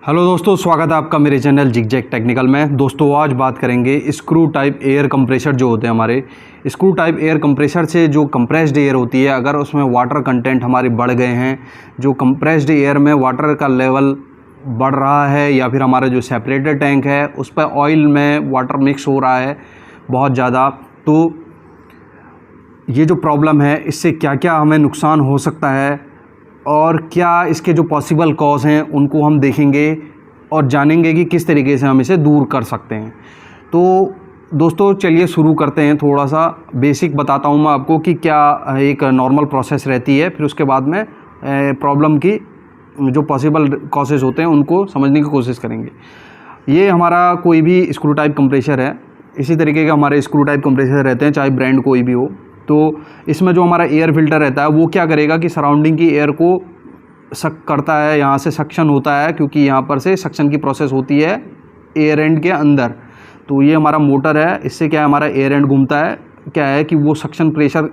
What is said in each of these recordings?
Hello दोस्तों, स्वागत है आपका मेरे चैनल जिगजैग टेक्निकल में। दोस्तों आज बात करेंगे स्क्रू टाइप एयर कंप्रेसर जो होते हैं हमारे। स्क्रू टाइप एयर कंप्रेसर से जो कंप्रेस्ड एयर होती है, अगर उसमें वाटर कंटेंट हमारे बढ़ गए हैं, जो कंप्रेस्ड एयर में वाटर का लेवल बढ़ रहा है, या फिर हमारा जो सेपरेटर टैंक है उस पर ऑयल में वाटर मिक्स हो रहा है बहुत ज़्यादा, तो ये जो प्रॉब्लम है इससे क्या क्या हमें नुकसान हो सकता है और क्या इसके जो पॉसिबल कॉज हैं उनको हम देखेंगे और जानेंगे कि किस तरीके से हम इसे दूर कर सकते हैं। तो दोस्तों चलिए शुरू करते हैं। थोड़ा सा बेसिक बताता हूँ मैं आपको कि क्या एक नॉर्मल प्रोसेस रहती है, फिर उसके बाद में प्रॉब्लम की जो पॉसिबल कॉजेज़ होते हैं उनको समझने की कोशिश करेंगे। ये हमारा कोई भी स्क्रू टाइप कंप्रेसर है, इसी तरीके के हमारे स्क्रू टाइप कंप्रेसर रहते हैं, चाहे ब्रांड कोई भी हो। तो इसमें जो हमारा एयर फिल्टर रहता है वो क्या करेगा कि सराउंडिंग की एयर को सक करता है, यहाँ से सक्शन होता है, क्योंकि यहाँ पर से सक्शन की प्रोसेस होती है एयर एंड के अंदर। तो ये हमारा मोटर है, इससे क्या है हमारा एयर एंड घूमता है, क्या है कि वो सक्शन प्रेशर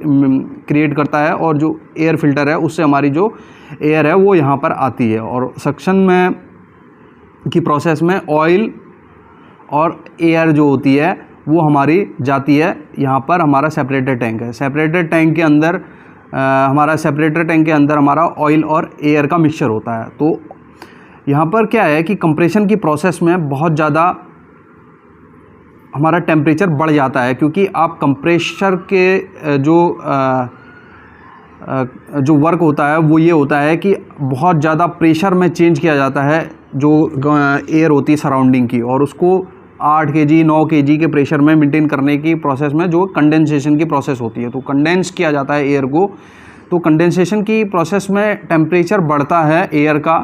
क्रिएट करता है और जो एयर फिल्टर है उससे हमारी जो एयर है वो यहाँ पर आती है, और सक्शन में की प्रोसेस में ऑयल और एयर जो होती है वो हमारी जाती है। यहाँ पर हमारा सेपरेटर टैंक है, सेपरेटर टैंक के अंदर हमारा ऑयल और एयर का मिक्सचर होता है। तो यहाँ पर क्या है कि कंप्रेशन की प्रोसेस में बहुत ज़्यादा हमारा टेम्परेचर बढ़ जाता है, क्योंकि आप कंप्रेसर के जो वर्क होता है वो ये होता है कि बहुत ज़्यादा प्रेशर में चेंज किया जाता है जो एयर होती है सराउंडिंग की, और उसको 8 kg 9 kg के प्रेशर में मेंटेन करने की प्रोसेस में जो कंडेंसेशन की प्रोसेस होती है, तो कंडेंस किया जाता है एयर को। तो कंडेंसेशन की प्रोसेस में टेम्परेचर बढ़ता है एयर का,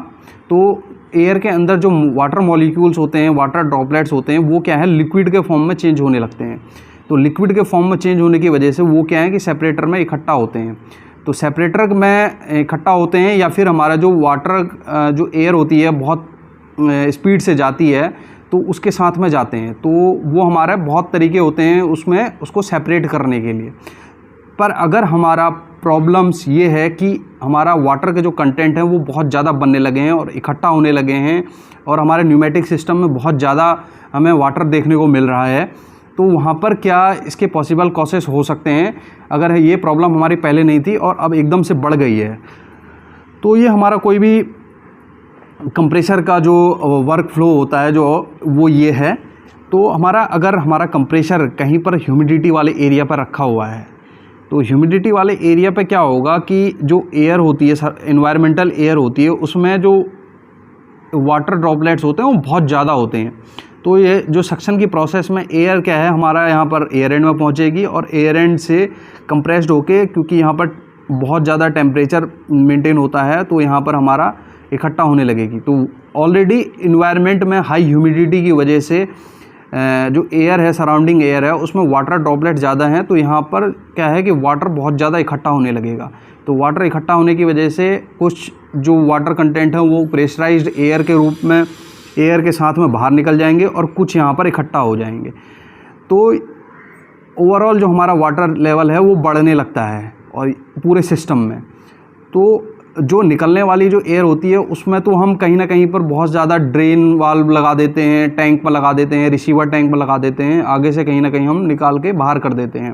तो एयर के अंदर जो वाटर मॉलिक्यूल्स होते हैं, वाटर ड्रॉपलेट्स होते हैं, वो क्या है लिक्विड के फॉर्म में चेंज होने लगते हैं। तो लिक्विड के फॉर्म में चेंज होने की वजह से वो क्या है कि सेपरेटर में इकट्ठा होते हैं। तो सेपरेटर में इकट्ठा होते हैं, या फिर हमारा जो वाटर जो एयर होती है बहुत स्पीड से जाती है तो उसके साथ में जाते हैं। तो वो हमारे बहुत तरीके होते हैं उसमें उसको सेपरेट करने के लिए। पर अगर हमारा प्रॉब्लम्स ये है कि हमारा वाटर के जो कंटेंट हैं वो बहुत ज़्यादा बनने लगे हैं और इकट्ठा होने लगे हैं, और हमारे न्यूमेटिक सिस्टम में बहुत ज़्यादा हमें वाटर देखने को मिल रहा है, तो वहाँ पर क्या इसके पॉसिबल कॉजेस हो सकते हैं अगर ये प्रॉब्लम हमारी पहले नहीं थी और अब एकदम से बढ़ गई है। तो ये हमारा कोई भी कंप्रेसर का जो वर्क फ्लो होता है जो वो ये है। तो अगर हमारा कंप्रेसर कहीं पर ह्यूमिडिटी वाले एरिया पर रखा हुआ है, तो ह्यूमिडिटी वाले एरिया पे क्या होगा कि जो एयर होती है, एनवायरमेंटल एयर होती है, उसमें जो वाटर ड्रॉपलेट्स होते हैं वो बहुत ज़्यादा होते हैं। तो ये जो सक्शन की प्रोसेस में एयर क्या है हमारा यहाँ पर एयर एंड में पहुँचेगी, और एयर एंड से कंप्रेस्ड होके, क्योंकि यहाँ पर बहुत ज़्यादा टेम्परेचर मेंटेन होता है, तो यहाँ पर हमारा इकट्ठा होने लगेगी। तो ऑलरेडी इन्वायरमेंट में हाई ह्यूमिडिटी की वजह से जो एयर है, सराउंडिंग एयर है, उसमें वाटर ड्रॉपलेट ज़्यादा हैं, तो यहाँ पर क्या है कि वाटर बहुत ज़्यादा इकट्ठा होने लगेगा। तो वाटर इकट्ठा होने की वजह से कुछ जो वाटर कंटेंट है वो प्रेशराइज्ड एयर के रूप में एयर के साथ में बाहर निकल जाएंगे, और कुछ यहाँ पर इकट्ठा हो जाएंगे। तो ओवरऑल जो हमारा वाटर लेवल है वो बढ़ने लगता है और पूरे सिस्टम में। तो जो निकलने वाली जो एयर होती है उसमें तो हम कहीं ना कहीं पर बहुत ज़्यादा ड्रेन वाल्व लगा देते हैं, टैंक पर लगा देते हैं, रिसीवर टैंक पर लगा देते हैं, आगे से कहीं ना कहीं हम निकाल के बाहर कर देते हैं।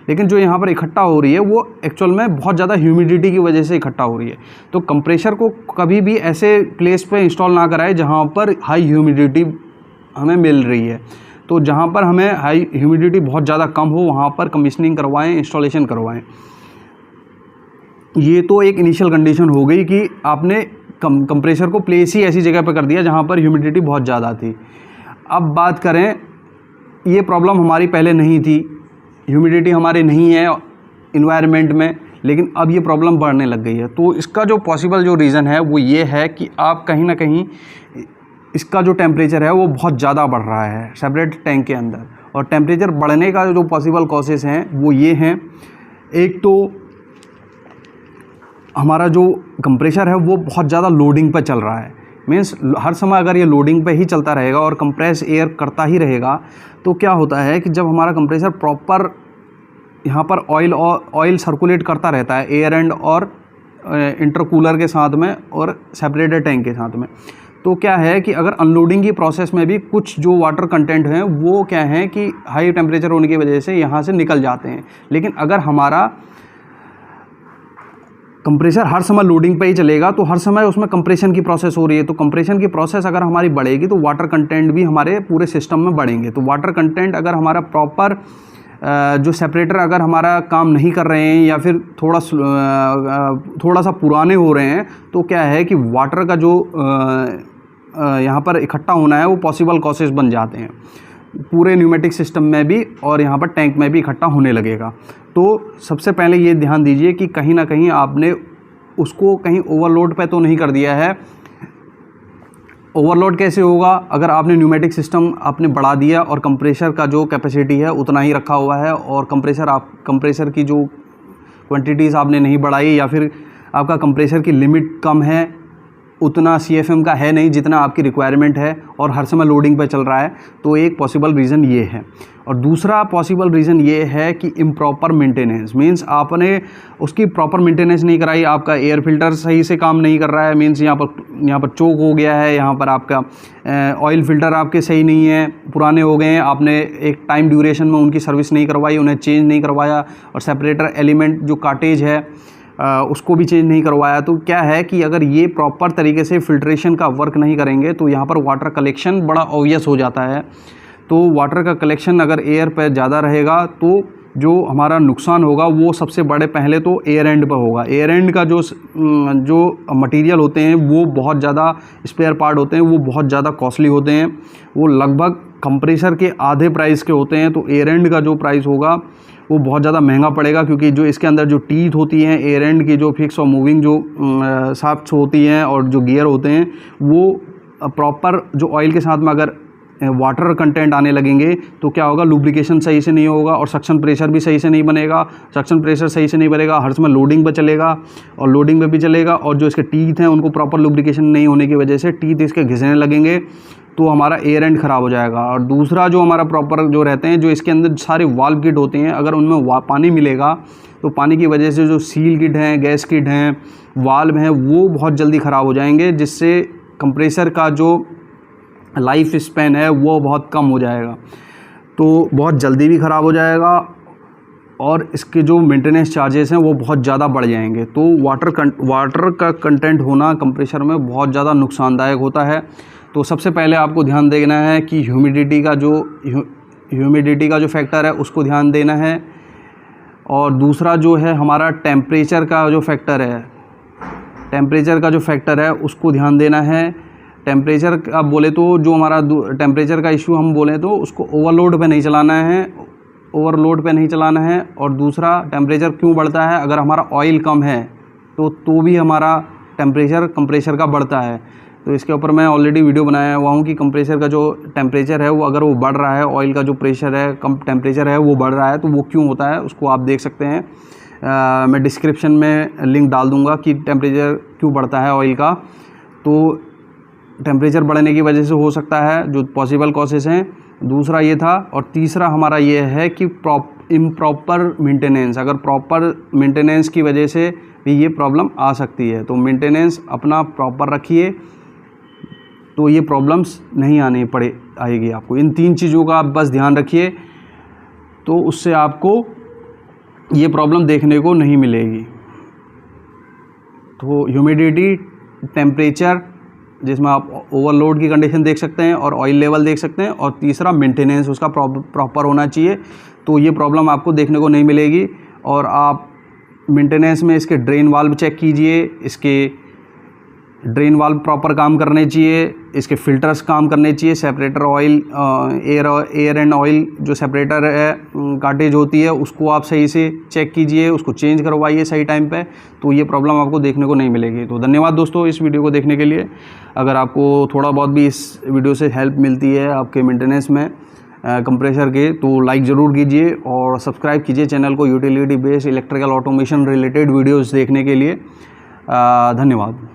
लेकिन जो यहाँ पर इकट्ठा हो रही है वो एक्चुअल में बहुत ज़्यादा ह्यूमिडिटी की वजह से इकट्ठा हो रही है। तो कंप्रेसर को कभी भी ऐसे प्लेस पे इंस्टॉल ना कराए जहाँ पर हाई ह्यूमिडिटी हमें मिल रही है। तो जहाँ पर हमें हाई ह्यूमिडिटी बहुत ज़्यादा कम हो वहाँ पर कमीशनिंग करवाएँ, इंस्टॉलेशन करवाएँ। ये तो एक इनिशियल कंडीशन हो गई कि आपने कंप्रेसर को प्लेस ही ऐसी जगह पर कर दिया जहाँ पर ह्यूमिडिटी बहुत ज़्यादा थी। अब बात करें, ये प्रॉब्लम हमारी पहले नहीं थी, ह्यूमिडिटी हमारे नहीं है इन्वायरमेंट में, लेकिन अब ये प्रॉब्लम बढ़ने लग गई है। तो इसका जो पॉसिबल जो रीज़न है वो ये है कि आप कहीं ना कहीं इसका जो टेम्परेचर है वो बहुत ज़्यादा बढ़ रहा है सेपरेट टैंक के अंदर, और टेम्परेचर बढ़ने का जो पॉसिबल कॉजेज़ हैं वो ये हैं। एक तो हमारा जो कंप्रेसर है वो बहुत ज़्यादा लोडिंग पर चल रहा है, मीन्स हर समय अगर ये लोडिंग पे ही चलता रहेगा और कंप्रेस एयर करता ही रहेगा, तो क्या होता है कि जब हमारा कंप्रेसर प्रॉपर यहाँ पर ऑयल सर्कुलेट करता रहता है एयर एंड और इंटरकूलर के साथ में और सेपरेटर टैंक के साथ में, तो क्या है कि अगर अनलोडिंग की प्रोसेस में भी कुछ जो वाटर कंटेंट हैं वो क्या है कि हाई टेम्परेचर होने की वजह से यहाँ से निकल जाते हैं। लेकिन अगर हमारा कंप्रेसर हर समय लोडिंग पे ही चलेगा तो हर समय उसमें कंप्रेशन की प्रोसेस हो रही है, तो कंप्रेशन की प्रोसेस अगर हमारी बढ़ेगी तो वाटर कंटेंट भी हमारे पूरे सिस्टम में बढ़ेंगे। तो वाटर कंटेंट अगर हमारा प्रॉपर जो सेपरेटर अगर हमारा काम नहीं कर रहे हैं या फिर थोड़ा सा पुराने हो रहे हैं, तो क्या है कि वाटर का जो यहाँ पर इकट्ठा होना है वो पॉसिबल कॉसेस बन जाते हैं पूरे न्यूमेटिक सिस्टम में भी, और यहाँ पर टैंक में भी इकट्ठा होने लगेगा। तो सबसे पहले ये ध्यान दीजिए कि कहीं ना कहीं आपने उसको कहीं ओवरलोड पे तो नहीं कर दिया है। ओवरलोड कैसे होगा? अगर आपने न्यूमेटिक सिस्टम आपने बढ़ा दिया और कंप्रेसर का जो कैपेसिटी है उतना ही रखा हुआ है, और कंप्रेसर की जो क्वांटिटीज़ आपने नहीं बढ़ाई, या फिर आपका कंप्रेसर की लिमिट कम है, उतना CFM का है नहीं जितना आपकी रिक्वायरमेंट है, और हर समय लोडिंग पे चल रहा है, तो एक पॉसिबल रीज़न ये है। और दूसरा पॉसिबल रीज़न ये है कि इम्प्रॉपर मेंटेनेंस, मींस आपने उसकी प्रॉपर मेंटेनेंस नहीं कराई, आपका एयर फिल्टर सही से काम नहीं कर रहा है, मींस यहाँ पर चोक हो गया है, यहाँ पर आपका ऑयल फिल्टर आपके सही नहीं है, पुराने हो गए हैं, आपने एक टाइम ड्यूरेशन में उनकी सर्विस नहीं करवाई, उन्हें चेंज नहीं करवाया, और सेपरेटर एलिमेंट जो काटेज है उसको भी चेंज नहीं करवाया। तो क्या है कि अगर ये प्रॉपर तरीके से फिल्ट्रेशन का वर्क नहीं करेंगे तो यहाँ पर वाटर कलेक्शन बड़ा ऑब्वियस हो जाता है। तो वाटर का कलेक्शन अगर एयर पर ज़्यादा रहेगा तो जो हमारा नुकसान होगा वो सबसे बड़े पहले तो एयर एंड पर होगा। एयर एंड का जो मटेरियल होते हैं वो बहुत ज़्यादा स्पेयर पार्ट होते हैं, वो बहुत ज़्यादा कॉस्टली होते हैं, वो लगभग कंप्रेसर के आधे प्राइस के होते हैं। तो एयर एंड का जो प्राइस होगा वो बहुत ज़्यादा महंगा पड़ेगा, क्योंकि जो इसके अंदर जो टीथ होती हैं एयर एंड की, जो फिक्स और मूविंग जो शाफ्ट्स होती हैं और जो गियर होते हैं, वो प्रॉपर जो ऑयल के साथ में अगर वाटर कंटेंट आने लगेंगे तो क्या होगा, लुब्रिकेशन सही से नहीं होगा और सक्शन प्रेशर भी सही से नहीं बनेगा। सक्शन प्रेशर सही से नहीं बनेगा, हर समय लोडिंग पर चलेगा और लोडिंग पे भी चलेगा, और जो इसके टीथ हैं उनको प्रॉपर लुब्रिकेशन नहीं होने की वजह से टीथ इसके घिसने लगेंगे, तो हमारा एयर एंड ख़राब हो जाएगा। और दूसरा जो हमारा प्रॉपर जो रहते हैं, जो इसके अंदर सारे वाल्व किट होते हैं, अगर उनमें पानी मिलेगा तो पानी की वजह से जो सील किट हैं, गैस किट हैं, वाल्व हैं, वो बहुत जल्दी ख़राब हो जाएंगे, जिससे कंप्रेसर का जो लाइफ स्पैन है वो बहुत कम हो जाएगा, तो बहुत जल्दी भी ख़राब हो जाएगा, और इसके जो मेंटेनेंस चार्जेस हैं वो बहुत ज़्यादा बढ़ जाएंगे। तो वाटर का कंटेंट होना कंप्रेसर में बहुत ज़्यादा नुकसानदायक होता है। तो सबसे पहले आपको ध्यान देना है कि ह्यूमिडिटी का जो फैक्टर है उसको ध्यान देना है, और दूसरा जो है हमारा टेम्परेचर का जो फैक्टर है उसको ध्यान देना है। टेम्परेचर का बोले तो जो हमारा टेम्परेचर का इशू हम बोले तो उसको ओवरलोड पे नहीं चलाना है, और दूसरा टेम्परेचर क्यों बढ़ता है, अगर हमारा ऑयल कम है तो भी हमारा टेम्परेचर कंप्रेसर का बढ़ता है। तो इसके ऊपर मैं ऑलरेडी वीडियो बनाया हुआ हूँ कि कंप्रेसर का जो टेम्परेचर है वो अगर वो बढ़ रहा है, ऑयल का जो प्रेशर है टेम्परेचर है वो बढ़ रहा है, तो वो क्यों होता है उसको आप देख सकते हैं। मैं डिस्क्रिप्शन में लिंक डाल दूँगा कि टेम्परेचर क्यों बढ़ता है ऑयल का। तो टेम्परेचर बढ़ने की वजह से हो सकता है, जो पॉसिबल कॉसेस हैं। दूसरा ये था, और तीसरा हमारा ये है कि इम्प्रॉपर मेंटेनेंस, अगर प्रॉपर मेंटेनेंस की वजह से भी ये प्रॉब्लम आ सकती है। तो मेंटेनेंस अपना प्रॉपर रखिए तो ये प्रॉब्लम्स नहीं आएगी आपको। इन 3 चीज़ों का आप बस ध्यान रखिए, तो उससे आपको ये प्रॉब्लम देखने को नहीं मिलेगी। तो ह्यूमिडिटी, टेम्परेचर जिसमें आप ओवरलोड की कंडीशन देख सकते हैं और ऑयल लेवल देख सकते हैं, और तीसरा मेंटेनेंस उसका प्रॉपर होना चाहिए, तो ये प्रॉब्लम आपको देखने को नहीं मिलेगी। और आप मेंटेनेंस में इसके ड्रेन वाल्व चेक कीजिए, इसके ड्रेन वाल्व प्रॉपर काम करने चाहिए, इसके फ़िल्टर्स काम करने चाहिए, separator oil air and oil जो सेपरेटर है काटेज होती है उसको आप सही से चेक कीजिए, उसको चेंज करवाइए सही टाइम पे, तो ये प्रॉब्लम आपको देखने को नहीं मिलेगी। तो धन्यवाद दोस्तों इस वीडियो को देखने के लिए। अगर आपको थोड़ा बहुत भी इस वीडियो से हेल्प मिलती है आपके मेंटेनेंस में कंप्रेसर के, तो लाइक ज़रूर कीजिए और सब्सक्राइब कीजिए चैनल को utility based electrical automation related videos देखने के लिए। धन्यवाद।